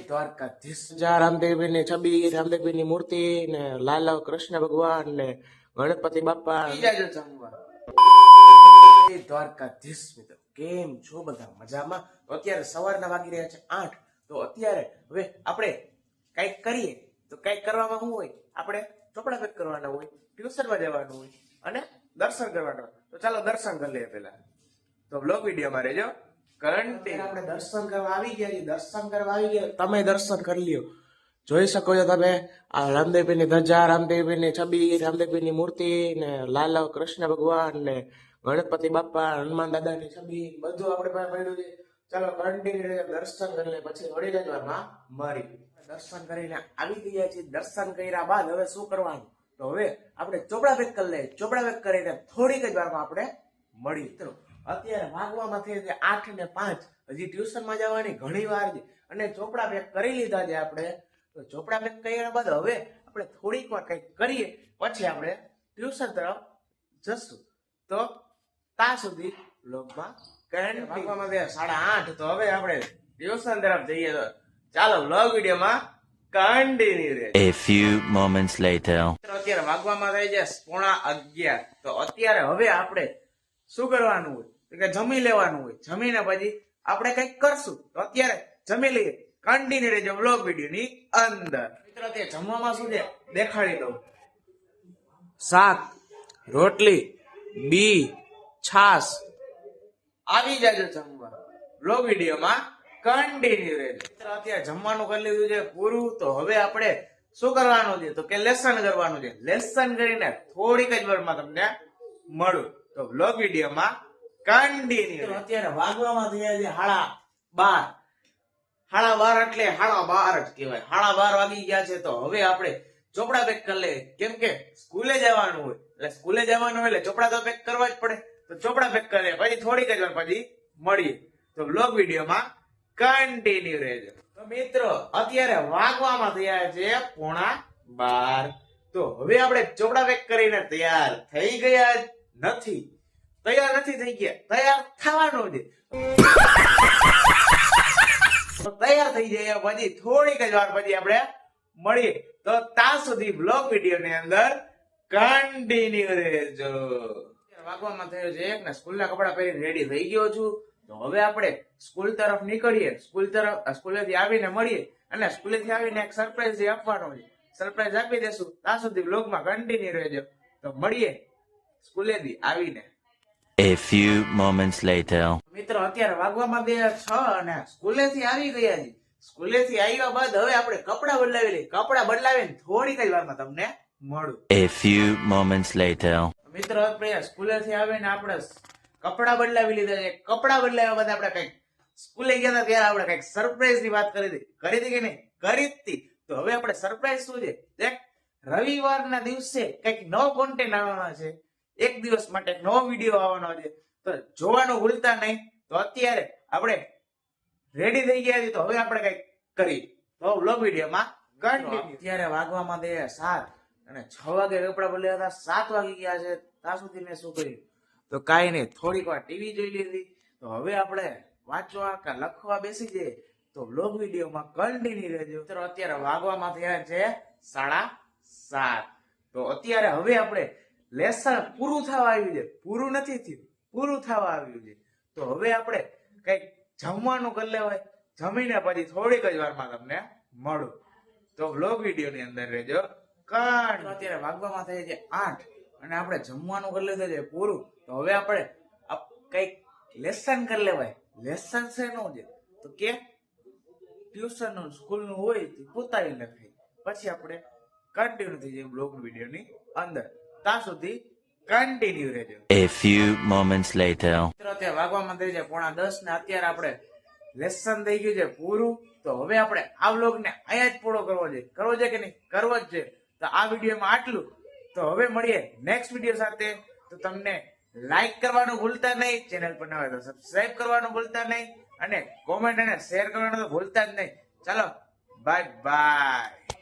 દ્વારકાધીશ રામદેવની છબી, રામદેવની મૂર્તિ ને લાલ કૃષ્ણ ભગવાન ને ગણપતિ બાપા દ્વારકાધીશ મિત્રો, કેમ છો બધા? મજામાં? તો અત્યારે સવારના વાગી રહ્યા છે 8. તો અત્યારે હવે આપણે કઈક કરીએ તો કઈક કરવામાં શું હોય, આપણે ચોપડા પેક કરવાના હોય, ટ્યુશનમાં જવાનું હોય અને દર્શન કરવાના હોય. તો ચાલો દર્શન કરી લઈએ પેલા. તો બ્લોગ વિડીયોમાં રહેજો. આપણે દર્શન કરવા આવી ગયા. તમે દર્શન કરી લ્યો. જોઈ શકો છો તમે આ રામદેવની ધજા, રામદેવની છબી, રામદેવની મૂર્તિ ને લાલ કૃષ્ણ ભગવાન ને ગણપતિ બાપા, હનુમાન દાદાની છબી બધું આપણે પાસે પડ્યું છે. ચાલો કન્ટિન્યુ દર્શન કરી લે, પછી થોડી જ વારમાં મારી દર્શન કરીને આવી ગયા છીએ. દર્શન કર્યા બાદ હવે શું કરવાનું? તો હવે આપણે ચોપડા પેક કરી લઈએ. ચોપડા પેક કરીને થોડીક જ વારમાં આપણે મળી. મિત્રો અત્યારે વાગવામાં થઈ છે 8 ને 5. હજી ટ્યુશનમાં જવાની ઘણી વાર છે અને ચોપડા પેક કરી લીધા છે આપણે. તો ચોપડા પેક કર્યા બાદ હવે આપણે થોડીક વાર કંઈક કરીએ, પછી આપણે ટ્યુશન તરફ જશું. તો ત્યાં સુધી બ્લોગમાં વાગવામાં 8:30. તો હવે આપણે ટ્યુશન તરફ જઈએ. તો ચાલો બ્લોગ વિડીયોમાં કન્ટિન્યુ રહે. A few moments later. અત્યારે વાગવામાં થઈ છે 11:15. તો અત્યારે હવે આપણે શું કરવાનું હોય કે જમી લેવાનું હોય. જમીને પછી આપણે કઈક કરશું. તો અત્યારે જમી લઈએ. કન્ટિન્યુ રહેજો બ્લોગ વિડીયો ની અંદર. મિત્રો અત્યારે જમવામાં શું છે દેખાડી દઉં. શાક, રોટલી, બી, છાશ. આવી જાજો જમવા. બ્લોગ વિડીયોમાં કન્ટિન્યુ રહેજો. અત્યારે જમવાનું કરી લીધું છે પૂરું. તો હવે આપણે શું કરવાનું છે? તો કે લેસન કરવાનું છે. લેસન કરીને થોડીક જ વારમાં તમને મળું. તો બ્લોગ વિડીયોમાં કન્ટિન્યુ. અત્યારે વાગવામાં થયા છે 12:30. 12:30 એટલે 12:30 જ કહેવાય. 12:30 વાગી ગયા છે. તો હવે આપણે ચોપડા પેક કરી લઈએ, કેમ કે સ્કૂલે જવાનું હોય. એટલે સ્કૂલે જવાનું હોય એટલે ચોપડા તો પેક કરવા જ પડે. તો ચોપડા પેક કરી પછી થોડીક જ વાર પછી મળીએ. તો બ્લોગ વિડીયોમાં કન્ટિન્યુ રહેજો. તો મિત્રો અત્યારે વાગવામાં થયા છે 11:45. તો હવે આપણે ચોપડા પેક કરીને તૈયાર થઈ ગયા નથી. તૈયાર નથી થઈ ગયા, તૈયાર થવાનું છે. તૈયાર થઈ જાય પછી થોડીક જ વાર પછી આપણે મળીએ. તો ત્યાં સુધી બ્લોગ વિડીયો ની અંદર કન્ટિન્યુ રહેજો. વાગવામાં થયો છે 1 ને સ્કૂલના કપડા પહેરીને રેડી થઈ ગયો છું. તો હવે આપણે સ્કૂલ તરફ નીકળીએ. સ્કૂલેથી આવીને મળીએ અને સ્કૂલેથી આવીને એક સરપ્રાઈઝ આપવાનો છે. સરપ્રાઈઝ આપી દેશું. ત્યાં સુધી બ્લોગમાં કન્ટિન્યુ રહેજો. તો મળીએ સ્કૂલેથી આવીને. A few moments later. મિત્રો અત્યારે વાગવામાં 6 અને સ્કૂલેથી આવી ગયા છે. સ્કૂલેથી આવ્યા બાદ હવે આપણે કપડા બદલાવી લઈએ. કપડા બદલાવીને થોડીક જ વારમાં તમને મળું. A few moments later. મિત્રો આપણે સ્કૂલેથી આવીને આપણે કપડા બદલાવી લીધા છે. કપડા બદલાવ્યા બાદ આપણે કઈક સ્કૂલે ગયા હતા ત્યારે આપણે કઈક સરપ્રાઈઝ ની વાત કરી હતી કે નહીં? કરી હતી. તો હવે આપણે સરપ્રાઈઝ શું છે? રવિવારના દિવસે કઈક નવો કોન્ટેન્ટ આવવાનો છે. એક દિવસ માટે નવો વિડીયો આવવાનો છે. તો જોવાનું ભૂલતા નહીં. તો અત્યારે આપણે રેડી થઈ ગયા છીએ. તો હવે આપણે કઈક કરી. તો બ્લોગ વિડીયોમાં કન્ટિન્યુ. અત્યારે વાગવામાં 7 અને 6 વાગે કપડા બદલ્યા હતા. 7 વાગી ગયા છે. ત્યાં સુધી મેં શું કર્યું? તો કાંઈ નહીં, થોડીક વાર ટીવી જોઈ લીધી. તો હવે આપણે વાંચવા કે લખવા બેસી જઈએ. તો બ્લોગ વિડીયોમાં કન્ટિન્યુ રહેજો. તો અત્યારે વાગવામાં થયા છે 7:30. તો અત્યારે હવે આપણે લેસન પૂરું થવા આવ્યું છે. પૂરું નથી થયું, પૂરું થવા આવ્યું છે. તો હવે આપણે કઈક જમવાનું કરી લેવાય. જમીને પછી થોડીક જ વારમાં તમને મળું. તો બ્લોગ વિડીયો ની અંદર રહેજો. અત્યારે વાગવામાં થાય છે 8 અને આપણે જમવાનું કરી લીધું છે પૂરું. તો હવે આપણે કઈક લેસન કરી લેવાય. લેસન શેનું છે? તો કે ટ્યુશન નું, સ્કૂલ નું હોય પોતાની લખાય. પછી આપણે કન્ટિન્યુ થઈ જાય બ્લોગ વિડીયો ની અંદર. ત્યાં સુધી કન્ટિન્યુ રહેજો. A few moments later. અત્યારે વાગવામાં થઈ જાય 9:45 ને અત્યારે આપણે લેસન થઈ ગયું છે પૂરું. તો હવે આપણે આ વ્લોગ ને અહીંયા જ પૂરો કરવો છે. કરવો છે કે નહીં? કરવો જ છે. તો આ વિડીયોમાં આટલું. તો હવે મળીએ નેક્સ્ટ વિડીયો સાથે. તો તમને લાઈક કરવાનું ભૂલતા નહીં. ચેનલ પર નવા હોય તો સબસ્ક્રાઇબ કરવાનું ભૂલતા નહીં અને કોમેન્ટ અને શેર કરવાનું તો ભૂલતા જ નહીં. ચાલો બાય બાય.